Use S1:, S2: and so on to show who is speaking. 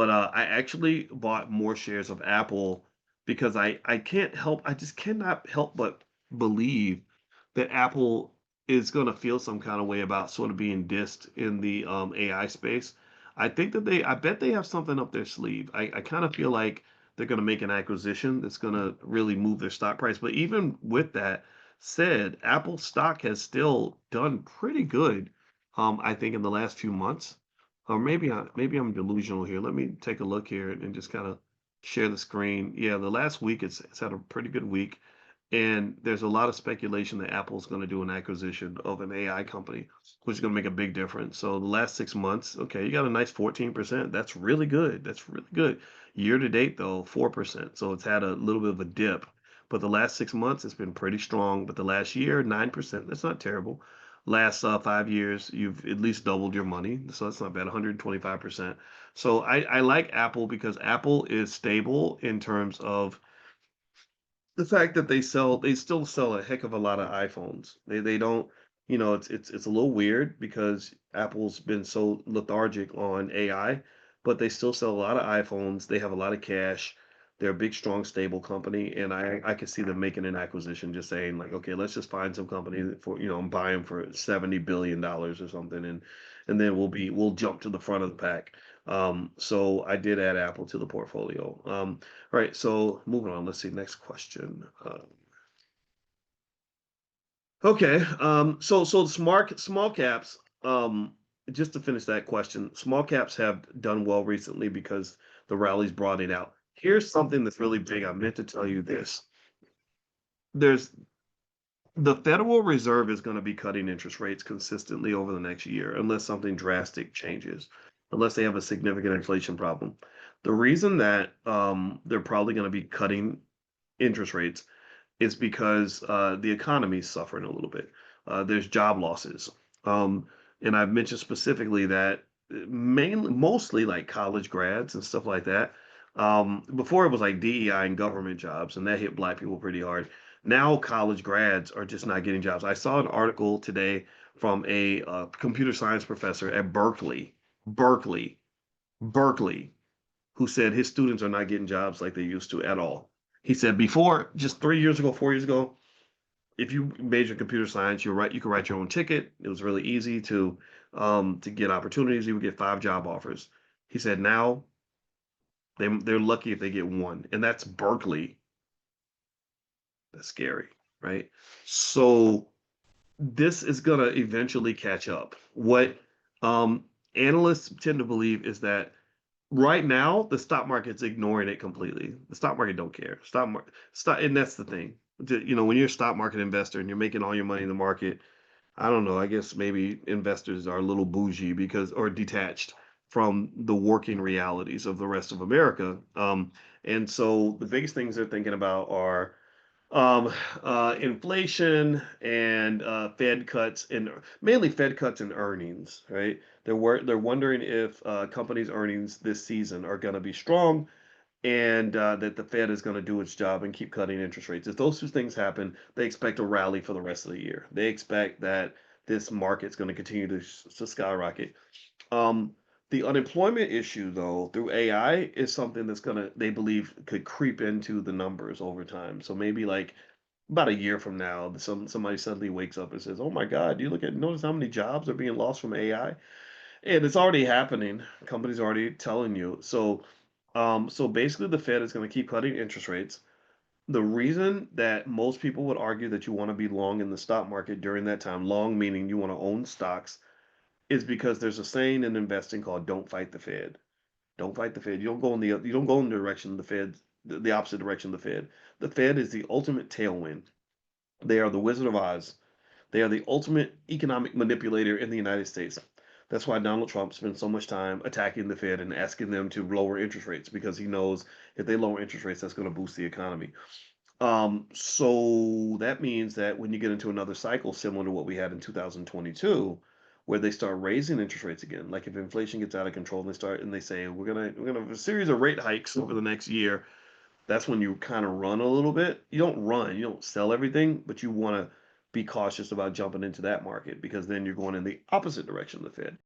S1: but I actually bought more shares of Apple because I just cannot help but believe that Apple is going to feel some kind of way about sort of being dissed in the AI space. I bet they have something up their sleeve. I kind of feel like they're going to make an acquisition that's going to really move their stock price. But even with that said, Apple stock has still done pretty good, I think, in the last few months. Or maybe I'm delusional here. Let me take a look here and just kind of share the screen. Yeah, the last week it's had a pretty good week, and there's a lot of speculation that Apple's going to do an acquisition of an AI company, which is going to make a big difference. So the last 6 months, okay, you got a nice 14%. That's really good. That's really good. Year to date though, 4%. So it's had a little bit of a dip. But the last 6 months, it's been pretty strong. But the last year, 9%. That's not terrible. Last 5 years, you've at least doubled your money. So that's not bad, 125%. So I like Apple because Apple is stable in terms of the fact that they still sell a heck of a lot of iPhones. They don't, it's a little weird because Apple's been so lethargic on AI, but they still sell a lot of iPhones. They have a lot of cash. They're a big, strong, stable company, and I could see them making an acquisition, just saying like, okay, let's just find some company that for and buy them for $70 billion or something, and then we'll jump to the front of the pack. So I did add Apple to the portfolio. All right, so moving on. Let's see. Next question. Okay, so small caps. Just to finish that question, small caps have done well recently because the rally's brought it out. Here's something that's really big. I meant to tell you this. There's the Federal Reserve is going to be cutting interest rates consistently over the next year unless something drastic changes, unless they have a significant inflation problem. The reason that they're probably going to be cutting interest rates is because the economy is suffering a little bit. There's job losses. And I've mentioned specifically that mostly like college grads and stuff like that. Before it was like DEI and government jobs, and that hit black people pretty hard. Now college grads are just not getting jobs. I saw an article today from a computer science professor at Berkeley, Berkeley, who said his students are not getting jobs like they used to at all. He said before, just 3 years ago, 4 years ago, if you major in computer science, you could write your own ticket. It was really easy to get opportunities. You would get 5 job offers. He said now they're lucky if they get one, and that's Berkeley. That's scary, right? So this is gonna eventually catch up. What um, analysts tend to believe is that right now the stock market's ignoring it completely. The stock market don't care. And that's the thing. When you're a stock market investor and you're making all your money in the market, I don't know. I guess maybe investors are a little bougie because or detached from the working realities of the rest of America. And so the biggest things they're thinking about are um, inflation and Fed cuts, and mainly Fed cuts and earnings, right? They're wondering if companies' earnings this season are going to be strong, and that the Fed is going to do its job and keep cutting interest rates. If those two things happen, they expect a rally for the rest of the year. They expect that this market's going to continue to skyrocket. Um, the unemployment issue, though, through AI is something that's gonna, they believe, could creep into the numbers over time. So maybe like about a year from now, somebody suddenly wakes up and says, "Oh my God, you notice how many jobs are being lost from AI?" And it's already happening. Companies are already telling you. So basically, the Fed is going to keep cutting interest rates. The reason that most people would argue that you want to be long in the stock market during that time, long meaning you want to own stocks, is because there's a saying in investing called "Don't fight the Fed." Don't fight the Fed. You don't go in the direction of the Fed, the opposite direction of the Fed. The Fed is the ultimate tailwind. They are the Wizard of Oz. They are the ultimate economic manipulator in the United States. That's why Donald Trump spends so much time attacking the Fed and asking them to lower interest rates because he knows if they lower interest rates, that's going to boost the economy. So that means that when you get into another cycle similar to what we had in 2022, where they start raising interest rates again, like if inflation gets out of control and they say we're gonna have a series of rate hikes over the next year, that's when you kind of run a little bit. You don't run, you don't sell everything, but you want to be cautious about jumping into that market because then you're going in the opposite direction of the Fed.